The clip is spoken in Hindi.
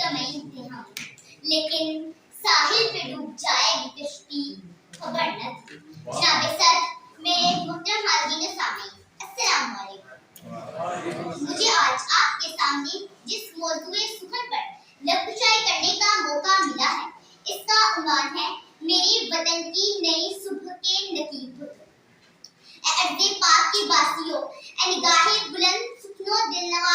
तमई थे हम, लेकिन साहिल पे डूब जाएगी कश्ती, खबर न थी। जनाबे सर, मेरे मोहतरम हाज़रीन सामीन, अस्सलाम वालेकुम। मुझे आज आपके सामने जिस मौजूए सुखन पर लफ्ज़शाई करने का मौका मिला है, इसका उन्वान है मेरी वतन की नई सुबह के नकीब पुत्र। अर्ज़े पाक के वासियों, निगाहे बुलंद सुखनों दिलनवा